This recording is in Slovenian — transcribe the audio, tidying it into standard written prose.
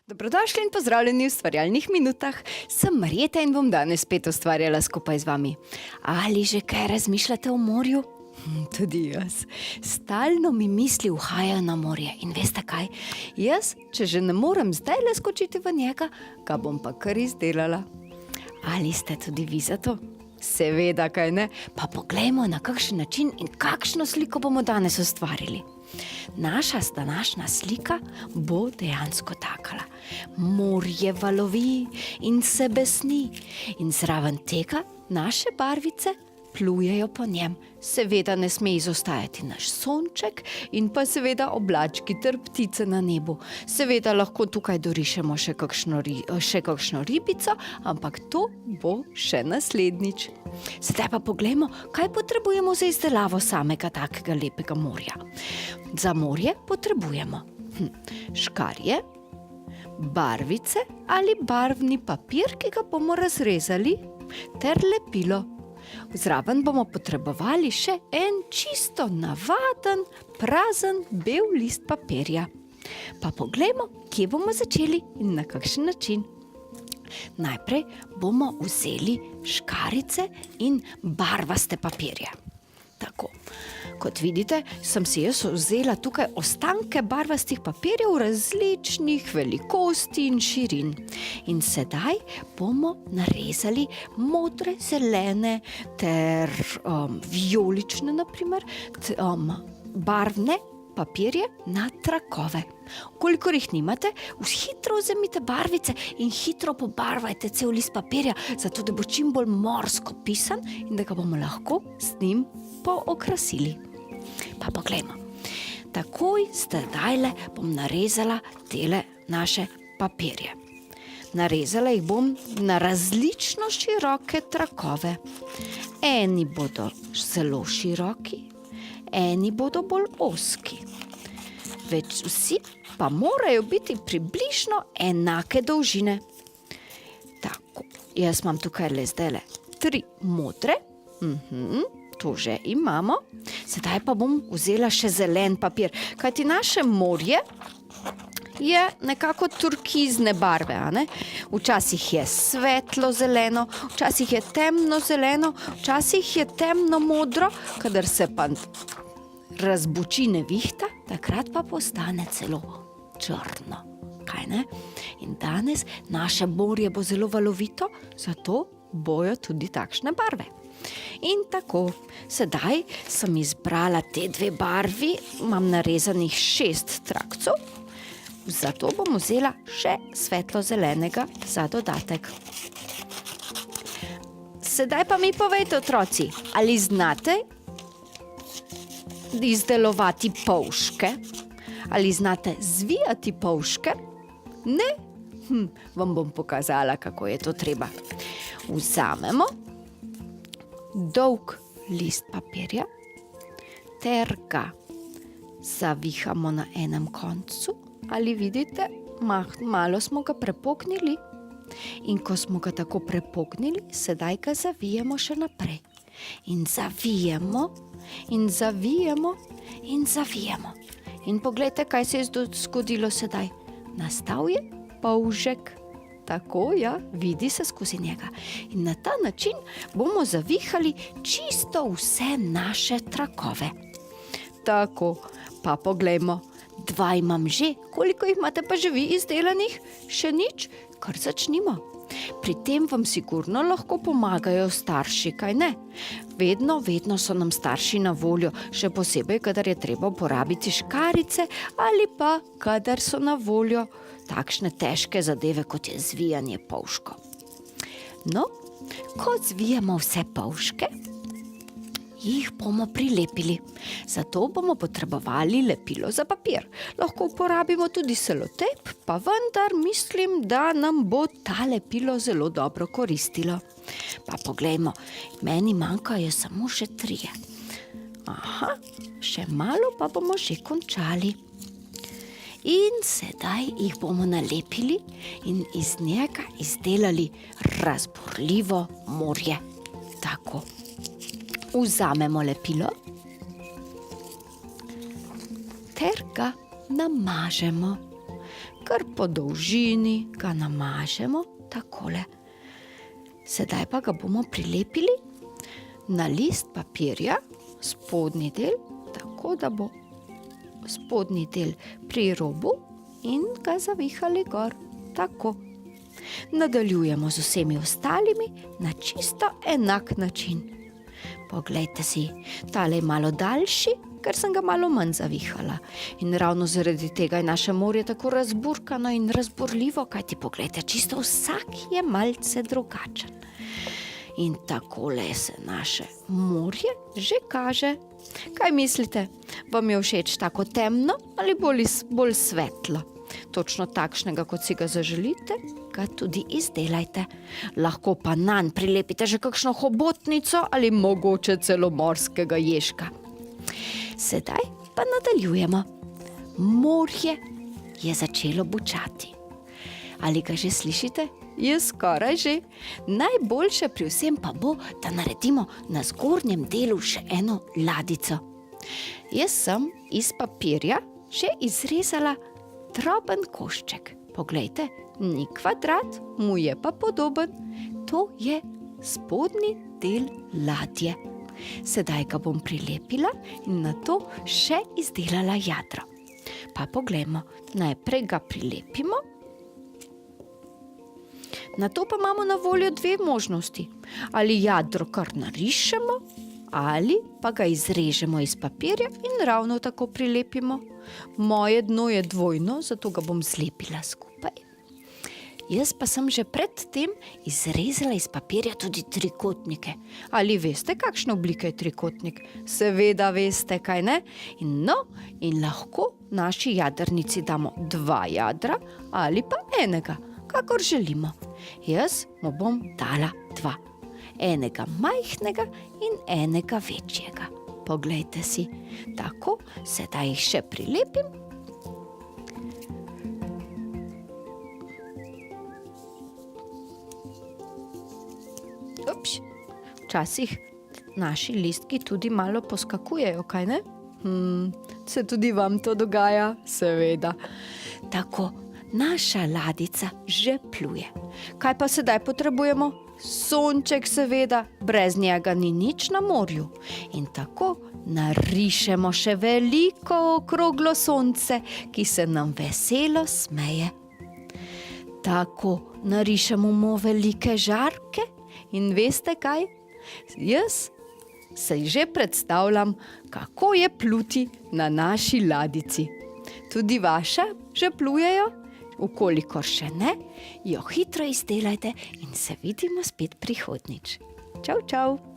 Dobrodošli in pozdravljeni v Ustvarjalnih minutah. Sem Marjeta in bom danes spet ustvarjala skupaj z vami. Ali že kaj razmišljate o morju? Tudi jaz. Stalno mi misli uhajajo na morje. In veste kaj? Jaz, če že ne morem zdajle skočiti v njega, ga bom pa kar izdelala. Ali ste tudi vi za to? Seveda, kaj ne? Pa poglejmo, na kakšen način in kakšno sliko bomo danes ustvarili. Naša današnja slika bo dejansko takala. Morje valovi in se besni in zraven tega naše barvice plujejo po njem. Seveda ne sme izostajati naš sonček in pa seveda oblački ter ptice na nebu. Seveda lahko tukaj dorišemo še kakšno ribico, ampak to bo še naslednjič. Sedaj pa poglejmo, kaj potrebujemo za izdelavo samega takega lepega morja. Za morje potrebujemo škarje, barvice ali barvni papir, ki ga bomo razrezali, ter lepilo. Zraven bomo potrebovali še en čisto navaden, prazen, bel list papirja. Pa poglejmo, kje bomo začeli in na kakšen način. Najprej bomo vzeli škarice in barvaste papirje. Tako, kot vidite, sem si jaz vzela tukaj ostanke barvastih papirjev različnih velikosti in širin. In sedaj bomo narezali modre, zelene ter vijolične, naprimer, barvne papirje na trakove. Kolikor jih nimate, hitro vzemite barvice in hitro pobarvajte cel list papirja, zato da bo čim bolj morsko pisan in da ga bomo lahko s njim pookrasili. Pa poglejmo. Takoj zdajle bom narezala tele naše papirje. Narezala jih bom na različno široke trakove. Eni bodo zelo široki, eni bodo bolj ozki. Vsi pa morajo biti približno enake dolžine. Tako, jaz imam tukaj zdajle 3 modre, to že imamo. Sedaj pa bom vzela še zelen papir, kajti naše morje je nekako turkizne barve, a ne? Včasih je svetlo zeleno, včasih je temno zeleno, včasih je temno modro, kadar se pa razbuči nevihta, takrat pa postane celo črno, kaj ne? In danes naše morje bo zelo valovito, zato bojo tudi takšne barve. In tako, sedaj sem izbrala te 2 barvi, imam narezanih 6 trakcev, zato bom vzela še svetlo zelenega za dodatek. Sedaj pa mi povejte, otroci, ali znate izdelovati polžke? Ali znate zvijati polžke? Ne? Vam bom pokazala, kako je to treba. Vzamemo dolg list papirja ter ga zavihamo na enem koncu. Ali vidite, malo smo ga prepognili. In ko smo ga tako prepognili, sedaj ga zavijemo še naprej. In zavijemo, in zavijemo, in zavijemo. In poglejte, kaj se je zgodilo sedaj. Nastal je polžek. Tako, ja, vidi se skozi njega. In na ta način bomo zavihali čisto vse naše trakove. Tako, pa poglejmo. 2 imam že. Koliko jih imate pa že vi izdelanih? Še nič? Kar začnimo. Pri tem vam sigurno lahko pomagajo starši, kaj ne? Vedno so nam starši na voljo, še posebej, kadar je treba uporabiti škarice ali pa kadar so na voljo takšne težke zadeve, kot je zvijanje polžkov. No, ko zvijamo vse polžke, jih bomo prilepili. Zato bomo potrebovali lepilo za papir. Lahko uporabimo tudi selotejp, pa vendar mislim, da nam bo ta lepilo zelo dobro koristilo. Pa poglejmo, meni manjkajo samo še 3. Aha, še malo pa bomo že končali. In sedaj jih bomo nalepili in iz njega izdelali razburljivo morje. Tako. Vzamemo lepilo ter ga namažemo. kar po dolžini ga namažemo takole. Sedaj pa ga bomo prilepili na list papirja, spodnji del, tako da bo spodnji del pri robu in ga zavihali gor, tako. Nadaljujemo z vsemi ostalimi na čisto enak način. Poglejte si, tale je malo daljši, ker sem ga malo manj zavihala. In ravno zaradi tega je naše morje tako razburkano in razburljivo, kajti poglejte, čisto vsak je malce drugačen. In takole se naše morje že kaže. Kaj mislite, vam je všeč tako temno ali bolj svetlo? Točno takšnega, kot si ga zaželite, ga tudi izdelajte. Lahko pa nanj prilepite že kakšno hobotnico ali mogoče celo morskega ježka. Sedaj pa nadaljujemo. Morje je začelo bučati. Ali ga že slišite? Je skoraj že. Najboljše pri vsem pa bo, da naredimo na zgornjem delu še eno ladico. Jaz sem iz papirja že izrezala droben košček. Poglejte, ni kvadrat, mu je pa podoben. To je spodnji del ladje. Sedaj ga bom prilepila in nato še izdelala jadro. Pa poglejmo, najprej ga prilepimo. Nato pa imamo na voljo dve možnosti. Ali jadro kar narišemo, ali pa ga izrežemo iz papirja in ravno tako prilepimo. Moje dno je dvojno, zato ga bom zlepila skupaj. Jaz pa sem že pred tem izrezala iz papirja tudi trikotnike. Ali veste, kakšne oblike je trikotnik? Seveda veste, kaj ne? In lahko naši jadrnici damo 2 jadra ali pa enega, kakor želimo. Jaz mu bom dala 2. Enega majhnega in enega večjega. Poglejte si, tako, sedaj jih še prilepim. Včasih naši listki tudi malo poskakujejo, kaj ne? Se tudi vam to dogaja? Seveda. Tako, naša ladica že pluje. Kaj pa sedaj potrebujemo? Sonček seveda, brez njega ni nič na morju. In tako narišemo še veliko okroglo sonce, ki se nam veselo smeje. Tako narišemo mu velike žarke in veste kaj? Jaz se že predstavljam, kako je pluti na naši ladici. Tudi vaša že plujejo? Ukolikor še ne, jo hitro izdelajte in se vidimo spet prihodnjič. Čau, čau!